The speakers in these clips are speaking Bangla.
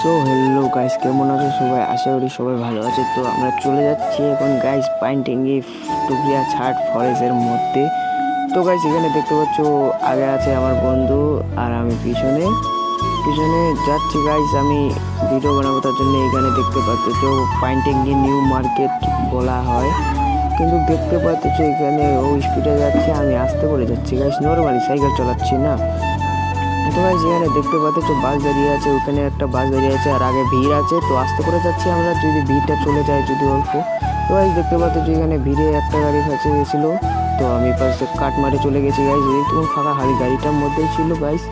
সো হ্যালো গাইস, কেমন আছো সবাই? আশা করি সবাই ভালো আছে। তো আমরা চলে যাচ্ছি এখন গাইস পাইনটেঙ্গি টুকরিয়া ছাট ফরেস্টের মধ্যে। তো গাইস এখানে দেখতে পাচ্ছ আগে আছে আমার বন্ধু আর আমি পিছনে পিছনে যাচ্ছি গাইস। আমি ভিডিও বানাবো তার জন্য এখানে দেখতে পাচ্ছ পাইনটেঙ্গি নিউ মার্কেট বলা হয়, কিন্তু দেখতে পাচ্ছ এখানে ও স্পিডে যাচ্ছে, আমি আস্তে করে যাচ্ছি গাইস, নর্মালি সাইকেল চালাচ্ছি না। তো গাইস এখানে দেখতে পাচ্ছ বাস দাঁড়িয়ে আছে, ওখানে একটা বাস দাঁড়িয়ে আছে আর আগে ভিড় আছে, তো আস্তে করে যাচ্ছি আমরা, যদি ভিড়টা চলে যায় যদি অল্প। তো গাইস দেখতে পাচ্ছ এখানে ভিড়ে একটা গাড়ি ফেঁসে গেছিলো, তো আমি পাশে কাট মারে চলে গেছি গাইস। তখন ফাঁকা খালি গাড়িটার মধ্যেই ছিল গাইস।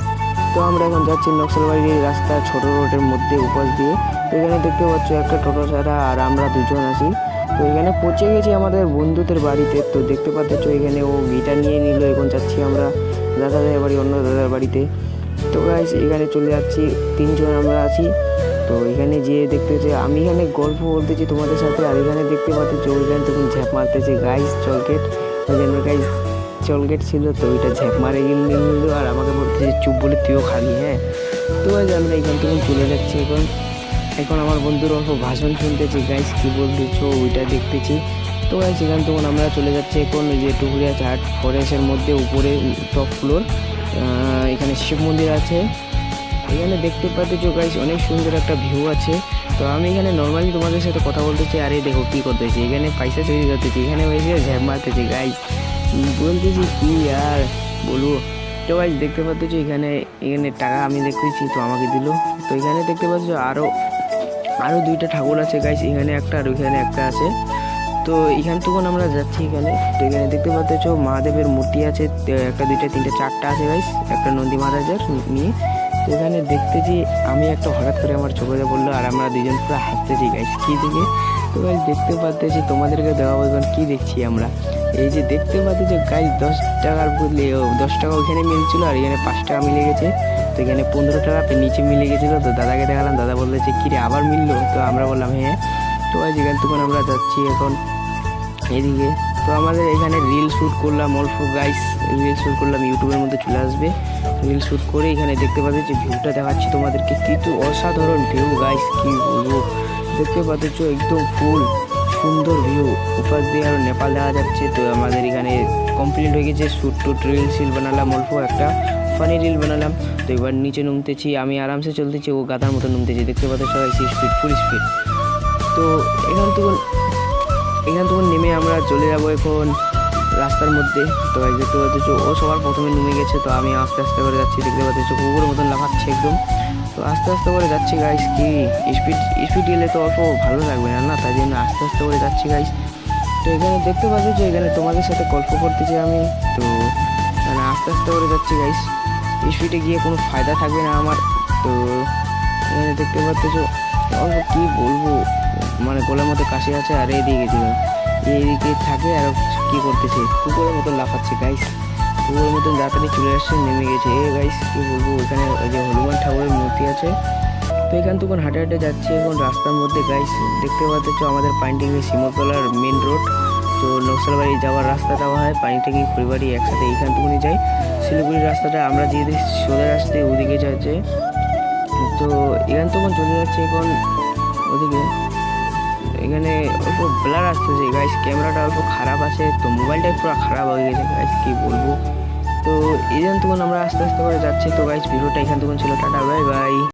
তো আমরা এখন যাচ্ছি নকশালবাড়ির রাস্তা ছোট রোডের মধ্যে উপাস দিয়ে। তো এখানে দেখতে পাচ্ছ একটা টোটো ছাড়া আর আমরা দুজন আছি। তো এখানে পৌঁছে গেছি আমাদের বন্ধুদের বাড়িতে। তো দেখতে পাচ্ছ এখানে ও গিটার নিয়ে নিল, এখন যাচ্ছি আমরা দাদাদের বাড়ি, অন্য দাদার বাড়িতে। তো গাইস এখানে চলে যাচ্ছি, তিনজন আমরা আছি। তো এখানে যেয়ে দেখতেছে আমি এখানে গল্প বলতেছি তোমাদের সাথে, আর এখানে দেখতে পাচ্ছি ওইখানে তখন ঝ্যাপ মারতেছে গাইস চলগেট। ওইখানে গাইস চলগেট ছিল, তো ওইটা ঝ্যাপ মারে গেল আর আমাকে বলতেছে চুপ বলে তুইও খাবি, হ্যাঁ। তো গাইস আমরা এখান থেকে চলে যাচ্ছি এখন। এখন আমার বন্ধুর অল্প ভাষণ শুনতেছি গাইস, কী বলতেছো ওইটা দেখতেছি। তো গাইস এখান তখন আমরা চলে যাচ্ছি এখন ওই যে টুকরিয়া চাট ফরেস্টের মধ্যে উপরে টপ ফ্লোর। এখানে শিব মন্দির আছে, এখানে দেখতে পাচ্ছ গাইস অনেক সুন্দর একটা ভিউ আছে। তো আমি এখানে নর্মালি তোমাদের সাথে কথা বলতেছি, আর এই দেখো কী করতেছি, এখানে পয়সা চুরি করতেছি, এখানে হয়েছে ঝ্যাপ মারতেছি গাইস, বলতেছি কি আর বলবো। তো গাইস দেখতে পাচ্ছ এখানে এখানে টাকা আমি দেখতেছি, তো আমাকে দিল। তো এখানে দেখতে পাচ্ছ আরও দুইটা ঠাকুর আছে গাইস, এখানে একটা আর ওইখানে একটা আছে। তো এখান তখন আমরা যাচ্ছি এখানে। তো এখানে দেখতে পাচ্ছ মহাদেবের মূর্তি আছে, একটা দুইটা তিনটা চারটা আছে গাইস, একটা নন্দী মহারাজার নিয়ে। তো এখানে দেখতেছি আমি একটা হঠাৎ করে আমার চোখে পড়লো, আর আমরা দুজন পুরো হাসতেছি গাইস কী দিকে। তো গাইস দেখতে পাচ্ছি তোমাদেরকে দেওয়া এখন কী দেখছি আমরা, এই যে দেখতে পাচ্ছি গাইস 10 টাকার বদলে 10 টাকা ওইখানে মিলছিল, আর এখানে 5 টাকা মিলে গেছে। তো এখানে 15 টাকা নিচে মিলে গেছিলো। তো দাদাকে দেখালাম, দাদা বলতেছে কী রে আবার মিললো? তো আমরা বললাম হ্যাঁ। তো গাইস এখানে তখন আমরা যাচ্ছি এখন এদিকে। তো আমাদের এখানে রিল শ্যুট করলাম অল্প গাইস, রিল শ্যুট করলাম, ইউটিউবের মধ্যে চলে আসবে। রিল শ্যুট করে এখানে দেখতে পাচ্ছি যে ভিউটা দেখাচ্ছি তোমাদেরকে, কিন্তু অসাধারণ ভিউ গাইস, কী বলবো। দেখতে পাচ্ছ একদম ফুল সুন্দর ভিউ, উপাস দিয়ে আরও নেপাল দেখা যাচ্ছে। তো আমাদের এখানে কমপ্লিট হয়ে গেছে শ্যুট টুট, রিল বানালাম অল্প, একটা ফানি রিল বানালাম। তো এবার নিচে নামতেছি, আমি আরামসে চলতেছি, ও গাধার মতো নামতেছি। দেখতে পাচ্ছ সবাই স্পিড, ফুল স্পিড। তো এখান তখন নেমে আমরা চলে যাবো এখন রাস্তার মধ্যে। তো দেখতে পাচ্ছ ও সবার প্রথমে নেমে গেছে, তো আমি আস্তে আস্তে করে যাচ্ছি। দেখতে পাচ্ছ কুকুরের মতন লাফাচ্ছে একদম। তো আস্তে আস্তে করে যাচ্ছি গাইস, কি স্পিড গেলে তো অল্প ভালো লাগবে না, তাই জন্য আস্তে আস্তে করে যাচ্ছি গাইস। তো এখানে দেখতে পাচ্ছ এখানে তোমাদের সাথে গল্প করতেছি আমি। তো মানে আস্তে আস্তে করে যাচ্ছি গাইস, স্পিডে গিয়ে কোনো ফায়দা থাকবে না আমার। তো এখানে দেখতে পাচ্ছ অল্প কী বলবো, মানে গলার মধ্যে কাশি আছে, আর এইদিকে এইদিকে থাকে আর কী করতেছে কুকুরের মতন লাফাচ্ছে গাইস, কুকুরের মতন তাড়াতাড়ি চলে আসছে, নেমে গেছে এ গাইস, কী বলবো। এখানে ওই যে হনুমান ঠাকুরের মূর্তি আছে। তো এখান তখন হাঁটে হাঁটে যাচ্ছি এখন রাস্তার মধ্যে গাইস। দেখতে পাচ্ছ আমাদের পাইনটেঙ্গি শিমতলার মেন রোড। তো নকশালবাড়ি যাওয়ার রাস্তাটা হয় পাইনটেঙ্গি খড়িবাড়ি একসাথে, এইখান তখনই যাই। শিলিগুড়ির রাস্তাটা আমরা যেদিকে সোজা আসতে ওদিকে যাচ্ছে। তো এখান তখন চলে যাচ্ছে এখন ওদিকে। এখানে অল্প ব্লার আসতেছে গাইস, ক্যামেরাটা অল্প খারাপ আছে, তো মোবাইলটাই পুরো খারাপ হয়ে গেছে গাইস, কী বলবো। তো এই জন্য তখন আমরা আস্তে আস্তে করে যাচ্ছি। তো গাইস ভিডিওটা এখান তখন ছিল, টাটা বাই বাই।